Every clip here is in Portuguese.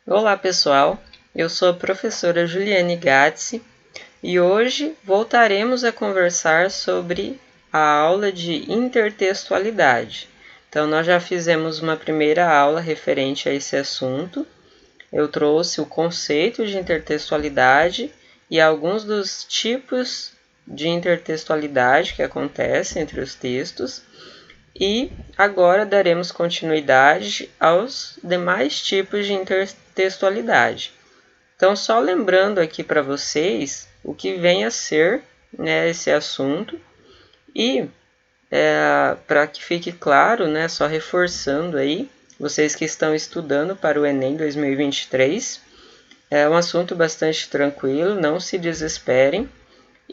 Olá pessoal, eu sou a professora Juliane Gatsi e hoje voltaremos a conversar sobre a aula de intertextualidade. Então nós já fizemos uma primeira aula referente a esse assunto. Eu trouxe o conceito de intertextualidade e alguns dos tipos de intertextualidade que acontecem entre os textos. E agora daremos continuidade aos demais tipos de intertextualidade. Então, só lembrando aqui para vocês o que vem a ser, né, esse assunto e para que fique claro, né, só reforçando aí, vocês que estão estudando para o Enem 2023, é um assunto bastante tranquilo, não se desesperem.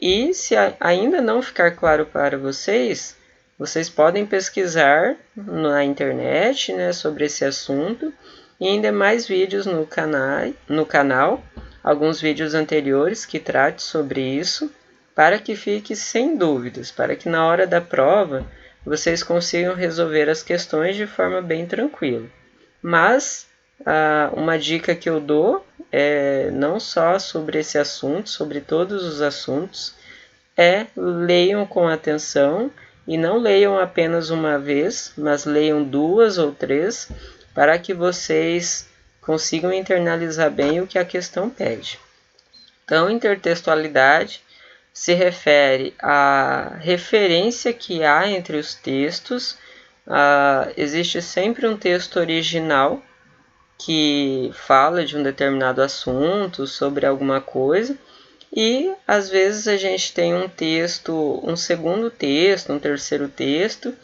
E se ainda não ficar claro para vocês, vocês podem pesquisar na internet, né, sobre esse assunto e ainda mais vídeos no canal, alguns vídeos anteriores que tratem sobre isso, para que fique sem dúvidas, para que na hora da prova vocês consigam resolver as questões de forma bem tranquila. Mas uma dica que eu dou é não só sobre esse assunto, sobre todos os assuntos, leiam com atenção e não leiam apenas uma vez, mas leiam 2 ou 3 para que vocês consigam internalizar bem o que a questão pede. Então, intertextualidade se refere à referência que há entre os textos. Existe sempre um texto original que fala de um determinado assunto, sobre alguma coisa, e às vezes a gente tem um texto, um segundo texto, um terceiro texto,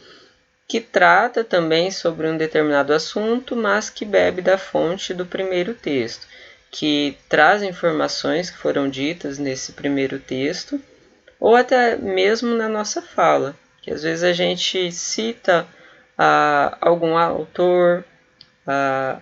que trata também sobre um determinado assunto, mas que bebe da fonte do primeiro texto, que traz informações que foram ditas nesse primeiro texto, ou até mesmo na nossa fala, que às vezes a gente cita algum autor,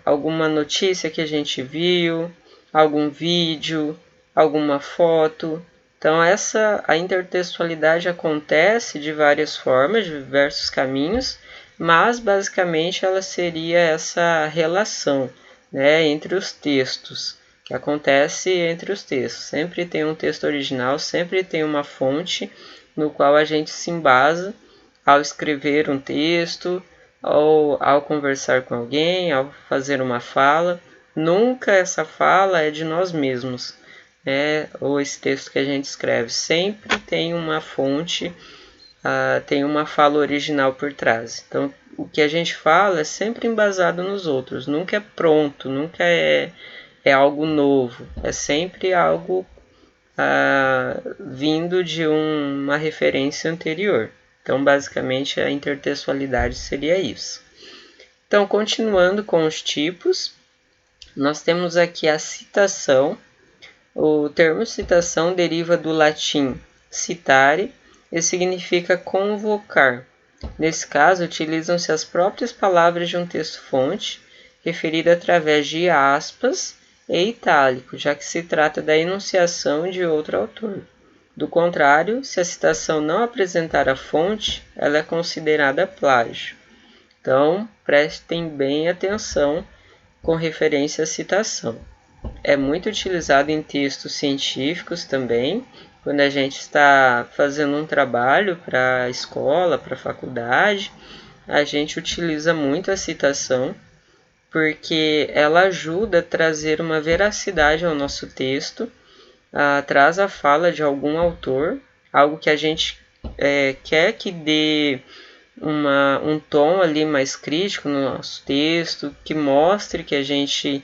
alguma notícia que a gente viu, algum vídeo, alguma foto. Então a intertextualidade acontece de várias formas, de diversos caminhos, mas basicamente ela seria essa relação, né, entre os textos, que acontece entre os textos. Sempre tem um texto original, sempre tem uma fonte no qual a gente se embasa ao escrever um texto, ou ao conversar com alguém, ao fazer uma fala. Nunca essa fala é de nós mesmos, né? Ou esse texto que a gente escreve. Sempre tem uma fonte, tem uma fala original por trás. Então, o que a gente fala é sempre embasado nos outros. Nunca é pronto, nunca é algo novo. É sempre algo vindo de uma referência anterior. Então, basicamente, a intertextualidade seria isso. Então, continuando com os tipos, nós temos aqui a citação. O termo citação deriva do latim citare e significa convocar. Nesse caso, utilizam-se as próprias palavras de um texto-fonte, referido através de aspas e itálico, já que se trata da enunciação de outro autor. Do contrário, se a citação não apresentar a fonte, ela é considerada plágio. Então, prestem bem atenção com referência à citação. É muito utilizado em textos científicos também, quando a gente está fazendo um trabalho para a escola, para a faculdade, a gente utiliza muito a citação, porque ela ajuda a trazer uma veracidade ao nosso texto, traz a fala de algum autor, algo que a gente quer que dê um tom ali mais crítico no nosso texto, que mostre que a gente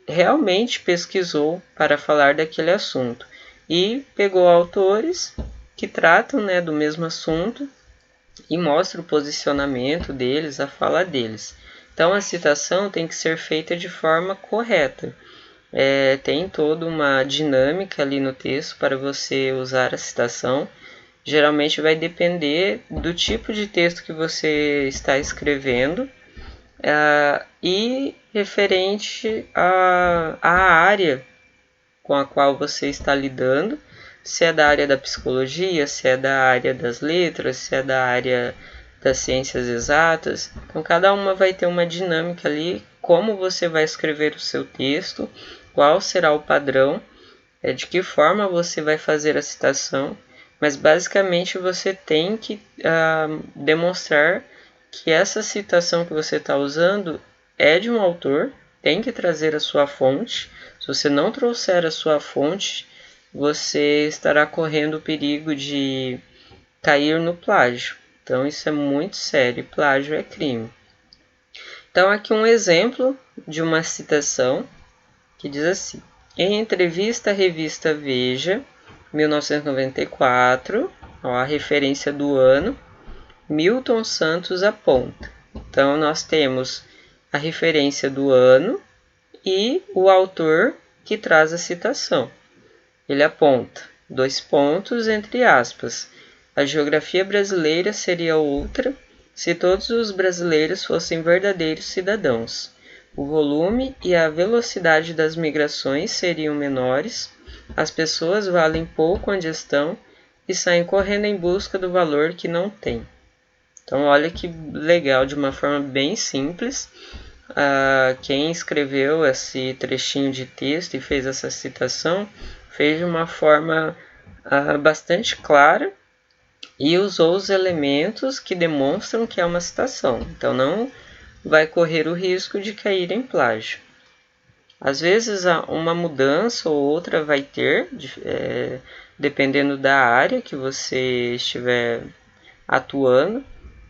realmente pesquisou para falar daquele assunto e pegou autores que tratam, né, do mesmo assunto e mostra o posicionamento deles, a fala deles. Então a citação tem que ser feita de forma correta. Tem toda uma dinâmica ali no texto para você usar a citação. Geralmente vai depender do tipo de texto que você está escrevendo e referente à área com a qual você está lidando, se é da área da psicologia, se é da área das letras, se é da área das ciências exatas. Então, cada uma vai ter uma dinâmica ali como você vai escrever o seu texto, qual será o padrão, de que forma você vai fazer a citação, mas basicamente você tem que demonstrar que essa citação que você está usando é de um autor, tem que trazer a sua fonte. Se você não trouxer a sua fonte, você estará correndo o perigo de cair no plágio. Então isso é muito sério, plágio é crime. Então aqui um exemplo de uma citação que diz assim: em entrevista à revista Veja, 1994, a referência do ano, Milton Santos aponta. Então nós temos a referência do ano e o autor que traz a citação. Ele aponta, 2 pontos, entre aspas, a geografia brasileira seria outra se todos os brasileiros fossem verdadeiros cidadãos. O volume e a velocidade das migrações seriam menores, as pessoas valem pouco onde estão e saem correndo em busca do valor que não têm. Então, olha que legal, de uma forma bem simples. Quem escreveu esse trechinho de texto e fez essa citação fez de uma forma bastante clara e usou os elementos que demonstram que é uma citação. Então, não vai correr o risco de cair em plágio. Às vezes, uma mudança ou outra vai ter, dependendo da área que você estiver atuando.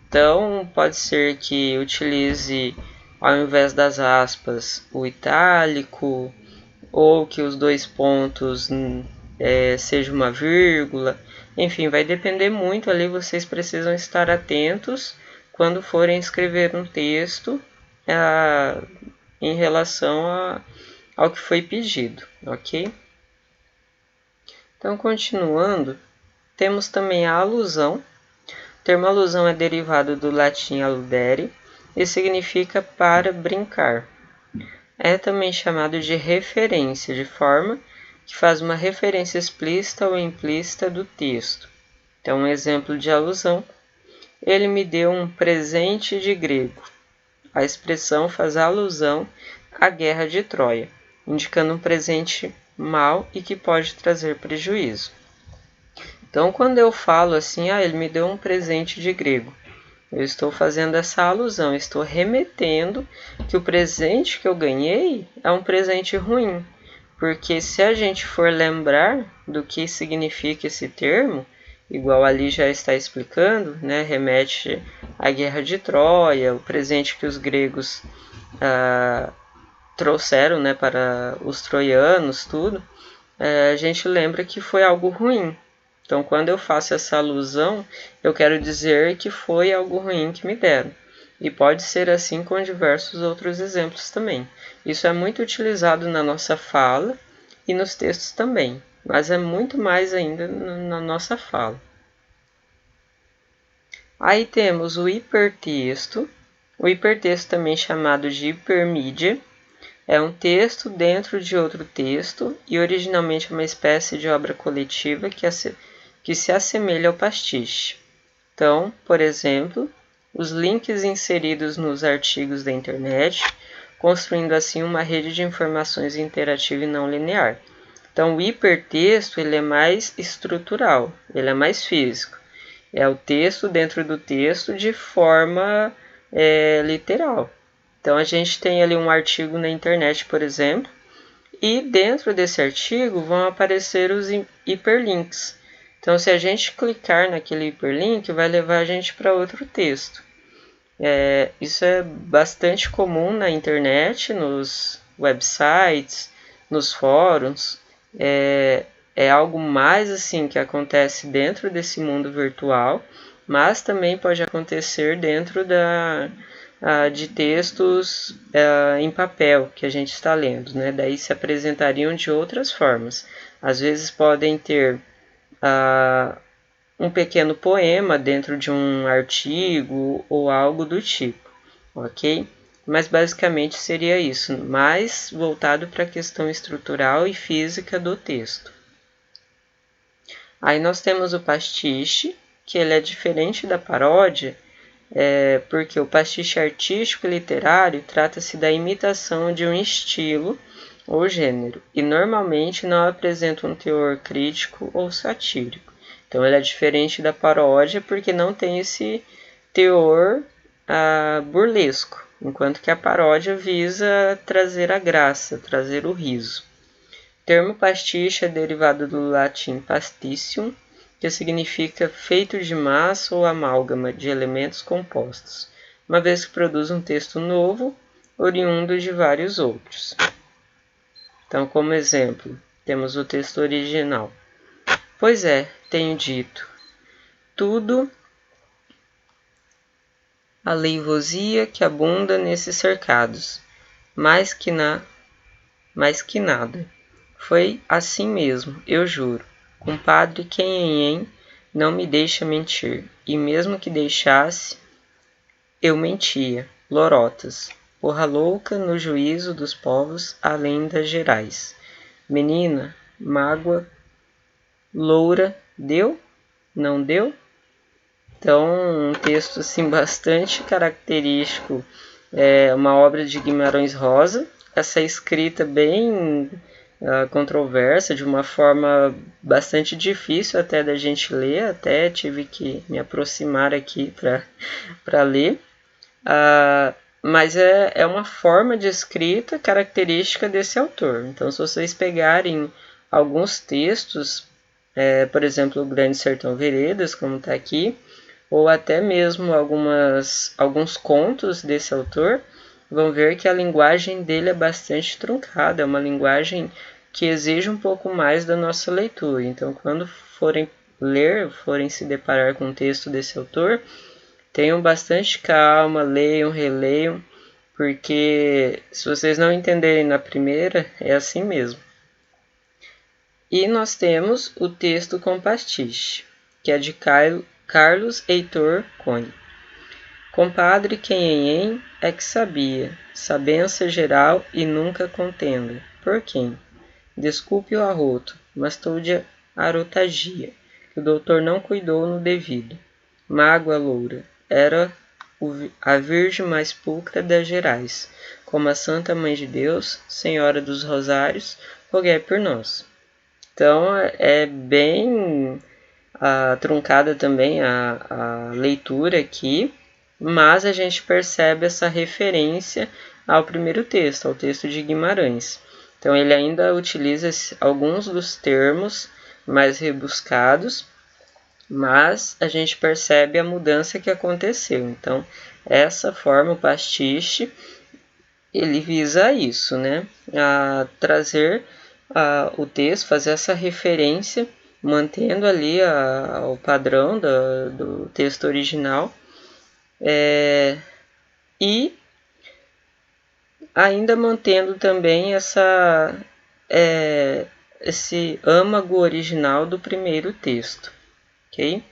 Então, pode ser que utilize, ao invés das aspas, o itálico, ou que os 2 pontos seja uma vírgula. Enfim, vai depender muito ali, vocês precisam estar atentos quando forem escrever um texto em relação ao que foi pedido, ok? Então, continuando, temos também a alusão. O termo alusão é derivado do latim alludere e significa para brincar. É também chamado de referência, de forma que faz uma referência explícita ou implícita do texto. Então, um exemplo de alusão: ele me deu um presente de grego. A expressão faz alusão à guerra de Troia, indicando um presente mau e que pode trazer prejuízo. Então, quando eu falo assim, ele me deu um presente de grego, eu estou fazendo essa alusão, estou remetendo que o presente que eu ganhei é um presente ruim. Porque se a gente for lembrar do que significa esse termo, igual ali já está explicando, né, remete à guerra de Troia, o presente que os gregos trouxeram, né, para os troianos, tudo, a gente lembra que foi algo ruim. Então, quando eu faço essa alusão, eu quero dizer que foi algo ruim que me deram. E pode ser assim com diversos outros exemplos também. Isso é muito utilizado na nossa fala e nos textos também, mas é muito mais ainda na nossa fala. Aí temos o hipertexto. O hipertexto, também chamado de hipermídia, é um texto dentro de outro texto e originalmente é uma espécie de obra coletiva que se assemelha ao pastiche. Então, por exemplo, os links inseridos nos artigos da internet, construindo assim uma rede de informações interativa e não linear. Então, o hipertexto ele é mais estrutural, ele é mais físico. É o texto dentro do texto de forma literal. Então, a gente tem ali um artigo na internet, por exemplo, e dentro desse artigo vão aparecer os hiperlinks. Então, se a gente clicar naquele hiperlink, vai levar a gente para outro texto. Isso é bastante comum na internet, nos websites, nos fóruns. É algo mais assim que acontece dentro desse mundo virtual, mas também pode acontecer dentro de textos em papel que a gente está lendo, né? Daí se apresentariam de outras formas. Às vezes podem ter um pequeno poema dentro de um artigo ou algo do tipo, ok? Mas basicamente seria isso, mais voltado para a questão estrutural e física do texto. Aí nós temos o pastiche, que ele é diferente da paródia, porque o pastiche artístico e literário trata-se da imitação de um estilo ou gênero, e normalmente não apresenta um teor crítico ou satírico. Então ele é diferente da paródia porque não tem esse teor burlesco, enquanto que a paródia visa trazer a graça, trazer o riso. O termo pastiche é derivado do latim pasticium, que significa feito de massa ou amálgama de elementos compostos, uma vez que produz um texto novo, oriundo de vários outros. Então, como exemplo, temos o texto original. Pois é, tenho dito, tudo a leivosia que abunda nesses cercados, mais que nada. Foi assim mesmo, eu juro. Compadre Quenhenhen não me deixa mentir, e mesmo que deixasse, eu mentia. Lorotas, porra louca no juízo dos povos além das gerais. Menina, mágoa, loura, deu? Não deu? Então, um texto assim bastante característico, uma obra de Guimarães Rosa, essa escrita bem controversa, de uma forma bastante difícil até da gente ler, até tive que me aproximar aqui para ler, mas é uma forma de escrita característica desse autor. Então, se vocês pegarem alguns textos, por exemplo, o Grande Sertão Veredas, como está aqui, ou até mesmo alguns contos desse autor, vão ver que a linguagem dele é bastante truncada, é uma linguagem que exige um pouco mais da nossa leitura. Então, quando forem ler, forem se deparar com um texto desse autor, tenham bastante calma, leiam, releiam, porque se vocês não entenderem na primeira, é assim mesmo. E nós temos o texto com pastiche, que é de Carlos Heitor Cone. Compadre Quenhenhen é que sabia, sabença geral e nunca contenda. Por quem? Desculpe o arroto, mas tô de arotagia, que o doutor não cuidou no devido. Mágoa loura, era a Virgem mais pulcra das Gerais, como a Santa Mãe de Deus, Senhora dos Rosários, roguei por nós. Então é bem truncada também a leitura aqui, mas a gente percebe essa referência ao primeiro texto, ao texto de Guimarães. Então ele ainda utiliza alguns dos termos mais rebuscados, mas a gente percebe a mudança que aconteceu. Então essa forma, o pastiche, ele visa isso, né? A trazer o texto, fazer essa referência, mantendo ali o padrão do texto original, e ainda mantendo também esse âmago original do primeiro texto, ok?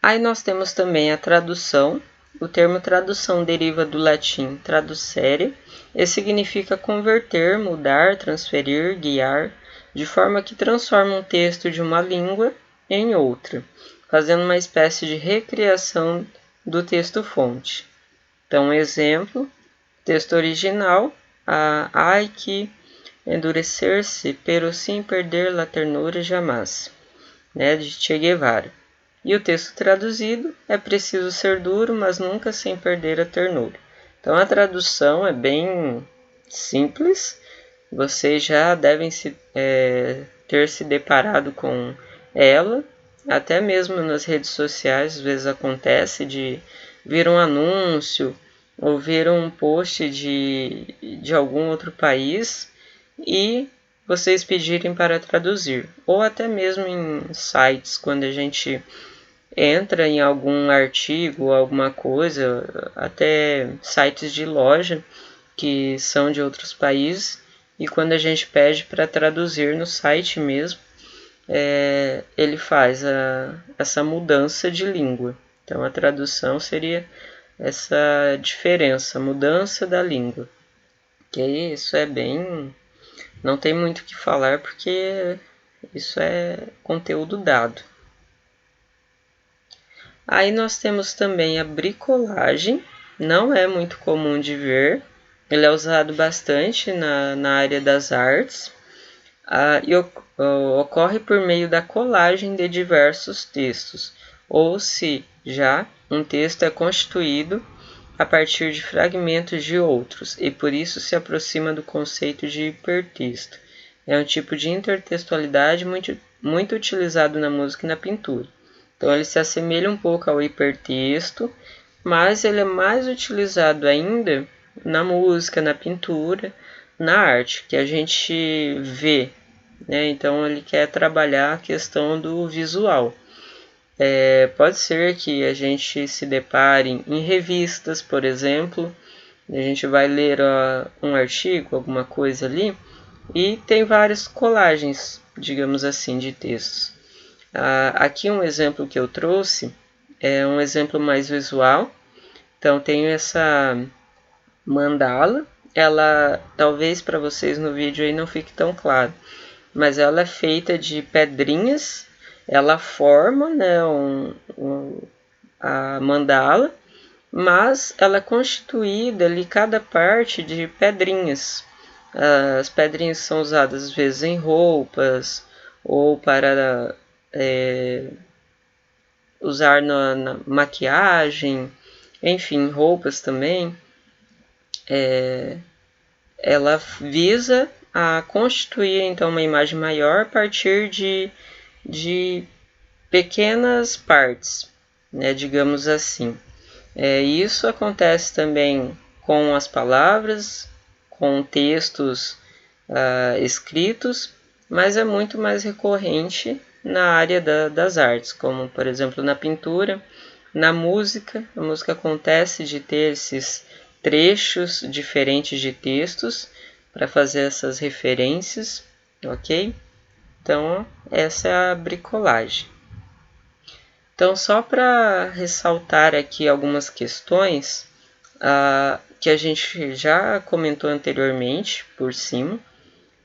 Aí nós temos também a tradução. O termo tradução deriva do latim traducere e significa converter, mudar, transferir, guiar, de forma que transforma um texto de uma língua em outra, fazendo uma espécie de recriação do texto-fonte. Então, exemplo, texto original, ai que endurecer-se, pero sem perder la ternura jamais, né, de Che Guevara. E o texto traduzido, é preciso ser duro, mas nunca sem perder a ternura. Então a tradução é bem simples, vocês já devem ter se deparado com ela, até mesmo nas redes sociais, às vezes acontece de vir um anúncio ou vir um post de algum outro país e vocês pedirem para traduzir, ou até mesmo em sites, quando a gente entra em algum artigo, alguma coisa, até sites de loja que são de outros países, e quando a gente pede para traduzir no site mesmo, ele faz essa mudança de língua. Então a tradução seria essa diferença, mudança da língua. Que isso é bem... não tem muito o que falar porque isso é conteúdo dado. Aí nós temos também a bricolagem, não é muito comum de ver, ele é usado bastante na área das artes e ocorre por meio da colagem de diversos textos, ou se já um texto é constituído a partir de fragmentos de outros, e por isso se aproxima do conceito de hipertexto. É um tipo de intertextualidade muito utilizado na música e na pintura. Então ele se assemelha um pouco ao hipertexto, mas ele é mais utilizado ainda na música, na pintura, na arte, que a gente vê, né? Então ele quer trabalhar a questão do visual. Pode ser que a gente se depare em revistas, por exemplo, a gente vai ler um artigo, alguma coisa ali, e tem várias colagens, digamos assim, de textos. Aqui um exemplo que eu trouxe é um exemplo mais visual. Então tenho essa mandala, ela talvez para vocês no vídeo aí não fique tão claro, mas ela é feita de pedrinhas, ela forma, né, a mandala, mas ela é constituída ali cada parte de pedrinhas. As pedrinhas são usadas às vezes em roupas ou para usar na maquiagem, enfim, roupas também. Ela visa a constituir então uma imagem maior a partir de pequenas partes, né, digamos assim. Isso acontece também com as palavras, com textos escritos, mas é muito mais recorrente na área das artes, como por exemplo na pintura, na música. A música acontece de ter esses trechos diferentes de textos para fazer essas referências, ok? Então, essa é a bricolagem. Então, só para ressaltar aqui algumas questões que a gente já comentou anteriormente por cima,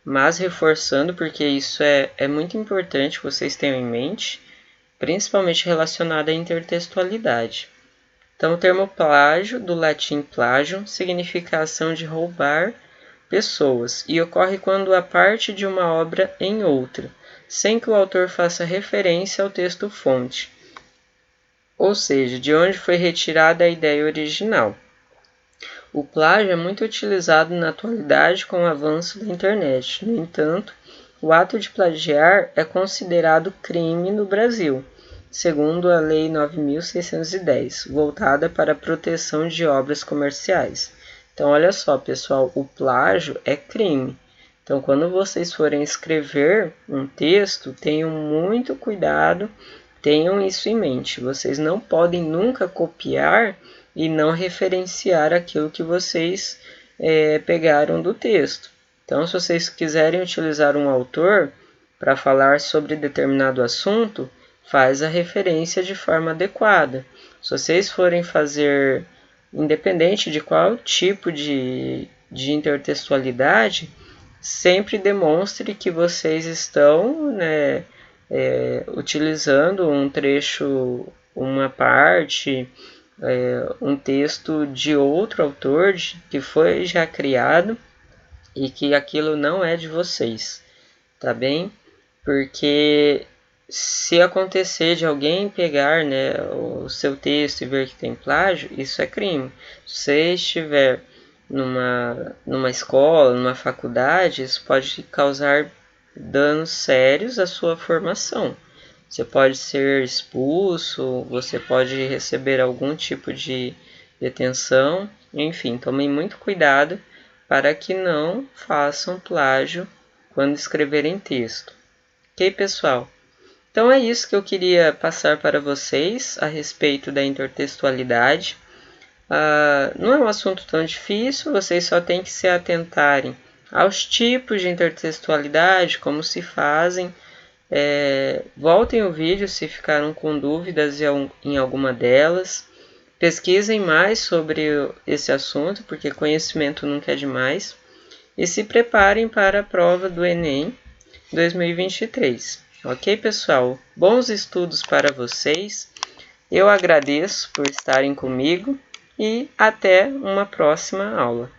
mas reforçando porque isso é muito importante que vocês tenham em mente, principalmente relacionado à intertextualidade. Então, o termo plágio, do latim plagium, significa a ação de roubar pessoas e ocorre quando há parte de uma obra em outra, sem que o autor faça referência ao texto-fonte, ou seja, de onde foi retirada a ideia original. O plágio é muito utilizado na atualidade com o avanço da internet. No entanto, o ato de plagiar é considerado crime no Brasil, segundo a Lei 9.610, voltada para a proteção de obras comerciais. Então, olha só, pessoal, o plágio é crime. Então, quando vocês forem escrever um texto, tenham muito cuidado, tenham isso em mente. Vocês não podem nunca copiar e não referenciar aquilo que vocês pegaram do texto. Então, se vocês quiserem utilizar um autor para falar sobre determinado assunto, faz a referência de forma adequada. Se vocês forem fazer, independente de qual tipo de intertextualidade, sempre demonstre que vocês estão, né, utilizando um trecho, uma parte, um texto de outro autor que foi já criado e que aquilo não é de vocês, tá bem? Porque se acontecer de alguém pegar, né, o seu texto e ver que tem plágio, isso é crime. Se você estiver numa escola, numa faculdade, isso pode causar danos sérios à sua formação. Você pode ser expulso, você pode receber algum tipo de detenção, enfim, tomem muito cuidado para que não façam plágio quando escreverem texto. Ok, pessoal? Então é isso que eu queria passar para vocês a respeito da intertextualidade. Não é um assunto tão difícil, vocês só têm que se atentarem aos tipos de intertextualidade, como se fazem. Voltem o vídeo se ficaram com dúvidas em alguma delas. Pesquisem mais sobre esse assunto, porque conhecimento nunca é demais. E se preparem para a prova do Enem 2023. Ok, pessoal? Bons estudos para vocês. Eu agradeço por estarem comigo e até uma próxima aula.